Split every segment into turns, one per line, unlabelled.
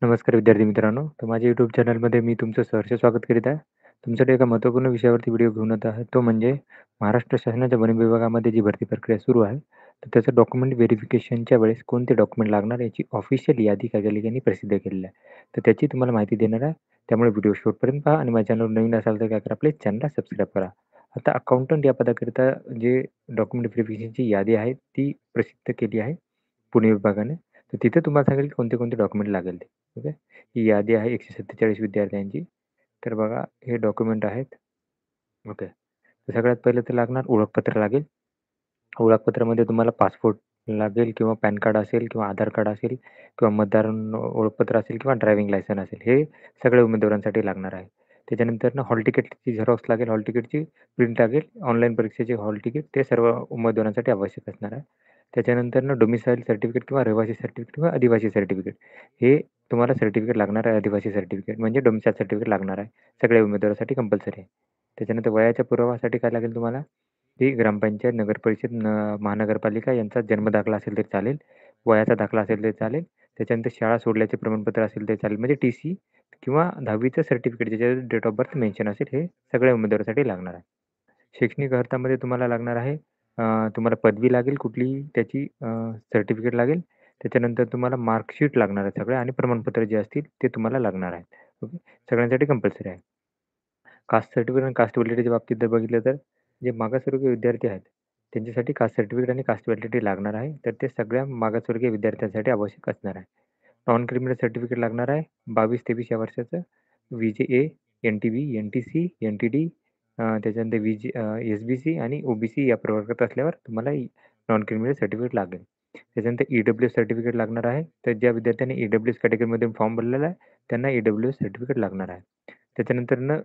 नमस्कार विद्यार्थी मित्रांनो. तर माझ्या YouTube चॅनलमध्ये मी तुमचं सहर्ष स्वागत करीत आहे. तुमच्यासाठी एका महत्त्वपूर्ण विषयावरती व्हिडिओ घेऊन येत आहे. तो म्हणजे महाराष्ट्र शासनाच्या वन विभागामध्ये जी भरती प्रक्रिया सुरू आहे, तर त्याचं डॉक्युमेंट व्हेरिफिकेशनच्या वेळेस कोणते डॉक्युमेंट लागणार याची ऑफिशियल यादी काय केली यांनी प्रसिद्ध केलेली आहे. तर त्याची तुम्हाला माहिती देणार आहे. त्यामुळे व्हिडिओ शेवटपर्यंत पहा आणि माझ्या चॅनलवर नवीन असाल तर काय करा, आपल्या चॅनलला सबस्क्राईब करा. आता अकाउंटंट या पदाकरिता जे डॉक्युमेंट व्हेरिफिकेशनची यादी आहे, ती प्रसिद्ध केली आहे पुणे विभागाने. तर तिथे तुम्हाला सांगेल की कोणते-कोणते डॉक्युमेंट लागेल ते. ओके. ही यादी आहे 147 विद्यार्थ्यांची. तर बघा हे डॉक्युमेंट आहेत. ओके. तर सगळ्यात पहिले तर लागणार ओळखपत्र लागेल. ओळखपत्रामध्ये तुम्हाला पासपोर्ट लागेल किंवा पॅन कार्ड असेल किंवा आधार कार्ड असेल किंवा मतदार ओळखपत्र असेल किंवा ड्रायव्हिंग लायसन्स असेल. हे सगळ्या उमेदवारांसाठी लागणार आहे. त्याच्यानंतर हॉल तिकीटची झेरॉक्स लागेल, हॉल तिकीटची प्रिंट लागेल, ऑनलाईन परीक्षेचे हॉल तिकीट ते सर्व उमेदवारांसाठी आवश्यक असणार आहे. त्याच्यानंतर डोमिसाईल सर्टिफिकेट किंवा रहिवासी सर्टिफिकेट किंवा आदिवासी सर्टिफिकेट हे तुम्हाला सर्टिफिकेट लागणार आहे. आदिवासी सर्टिफिकेट म्हणजे डोमिसाईल सर्टिफिकेट लागणार आहे. सगळ्या उमेदवारासाठी कंपल्सरी आहे. त्याच्यानंतर वयाच्या पुरावासाठी काय लागेल तुम्हाला? ती ग्रामपंचायत, नगरपरिषद, महानगरपालिका यांचा जन्मदाखला असेल तरी चालेल, वयाचा दाखला असेल तरी चालेल. त्याच्यानंतर शाळा सोडल्याचे प्रमाणपत्र असेल तरी चालेल, म्हणजे टी-सी किंवा 10वीचं सर्टिफिकेट ज्याच्यावर डेट ऑफ बर्थ मेन्शन असेल, हे सगळ्या उमेदवारासाठी लागणार आहे. शैक्षणिक अर्थामध्ये तुम्हाला लागणार आहे तुम्हाला पदवी लागेल कुठलीही त्याची सर्टिफिकेट लागेल. त्याच्यानंतर तुम्हाला मार्कशीट लागणार आहे सगळ्या आणि प्रमाणपत्र जे असतील ते तुम्हाला लागणार आहेत. ओके. सगळ्यांसाठी कंपल्सरी आहे. कास्ट सर्टिफिकेट आणि कास्ट व्हॅलिडिटीच्या बाबतीत जर बघितलं तर जे मागासवर्गीय विद्यार्थी आहेत, त्यांच्यासाठी कास्ट सर्टिफिकेट आणि कास्ट व्हॅलिडिटी लागणार आहे. तर ते सगळ्या मागासवर्गीय विद्यार्थ्यांसाठी आवश्यक असणार आहे. नॉन क्रिमिनल सर्टिफिकेट लागणार आहे 22-23 या वर्षाचं. व्ही-जे-ए, एन-टी-बी, एन-टी-सी, एन-टी-डी त्याच्यानंतर एस-बी-सी आणि ओ-बी-सी या प्रवर्गात असल्यावर तुम्हाला नॉन क्रिमिनल सर्टिफिकेट लागेल. त्याच्यानंतर ई-डब्ल्यू-एस सर्टिफिकेट लागणार आहे. तर ज्या विद्यार्थ्यांनी ई-डब्ल्यू-एस कॅटेगरीमध्ये फॉर्म भरलेला आहे, त्यांना ई-डब्ल्यू-एस सर्टिफिकेट लागणार आहे. त्याच्यानंतर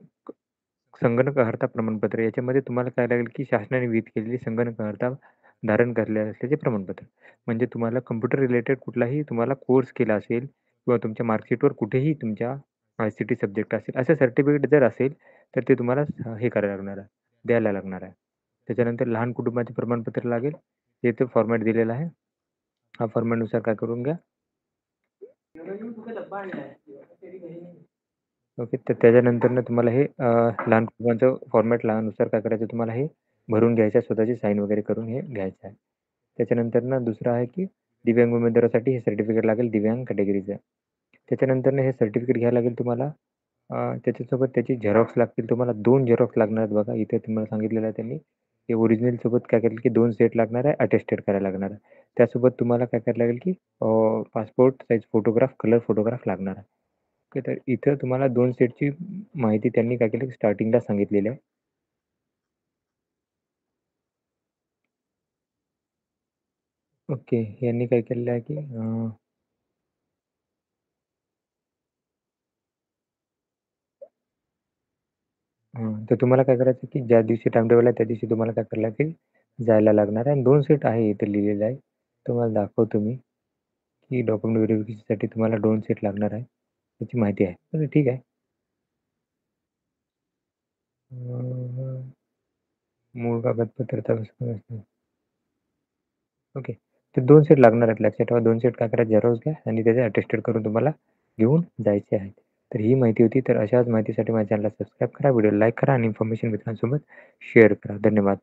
संगणक अर्हता प्रमाणपत्र याच्यामध्ये तुम्हाला काय लागेल, की शासनाने विहित केलेली संगणक अर्हता धारण करले असल्याचे प्रमाणपत्र. म्हणजे तुम्हाला कॉम्प्युटर रिलेटेड कुठलाही तुम्हाला कोर्स केला असेल किंवा तुमच्या मार्कशीटवर कुठेही तुमच्या आय-सी-टी सब्जेक्ट असेल, असं सर्टिफिकेट जर असेल, तर ते तुम्हाला हे करायला लागणार आहे, द्यायला लागणार आहे. त्याच्यानंतर लहान कुटुंबाचे प्रमाणपत्र लागेल. हे इथे फॉर्मॅट दिलेला आहे. हा फॉर्मॅटनुसार काय करून घ्या. ओके. तर त्याच्यानंतरनं तुम्हाला हे लहान कुटुंबाचं फॉर्मॅट नुसार काय करायचं तुम्हाला हे भरून घ्यायचं आहे. स्वतःची साईन वगैरे करून हे घ्यायचं आहे. त्याच्यानंतरनं दुसरं आहे, की दिव्यांग उमेदवारासाठी हे सर्टिफिकेट लागेल दिव्यांग कॅटेगरीचं. त्याच्यानंतरनं हे सर्टिफिकेट घ्यायला लागेल तुम्हाला. त्याच्यासोबत त्याची झेरॉक्स लागतील तुम्हाला 2 झेरॉक्स लागणार आहेत बघा. इथे तुम्हाला सांगितलेलं आहे त्यांनी. हे ओरिजिनलसोबत काय करेल, की 2 सेट लागणार आहे, अटेस्टेड करायला लागणार आहे. त्यासोबत तुम्हाला काय करायला लागेल, की passport size photograph, colour photograph लागणार आहे. ओके. तर इथं तुम्हाला 2 सेटची माहिती त्यांनी काय केली स्टार्टिंगला सांगितलेली आहे. ओके. यांनी काय केलेलं आहे, की तर तुम्हाला काय करायचं, की ज्या दिवशी टाईम टेबल आहे त्या दिवशी तुम्हाला काय करायला लागेल, जायला लागणार आहे आणि 2 सेट आहे इथे लिहिलेलं आहे. तुम्हाला दाखवतो मी, की डॉक्युमेंट व्हेरिफिकेशनसाठी तुम्हाला 2 सेट लागणार आहे. त्याची माहिती आहे. तर ठीक आहे. अ, मूळ कागदपत्र ओके. ते 2 सेट लागणार आहेत. लक्षात ठेवा 2 सेट काय करा झेरॉक्स घ्या आणि त्याचे अटेस्टेड करून तुम्हाला घेऊन जायचे आहेत. तर ही माहिती होती. तर अशाच माहितीसाठी माझ्या चॅनलला सबस्क्राईब करा, व्हिडिओला लाईक करा आणि इन्फॉर्मेशन मित्रांसोबत शेअर करा. धन्यवाद.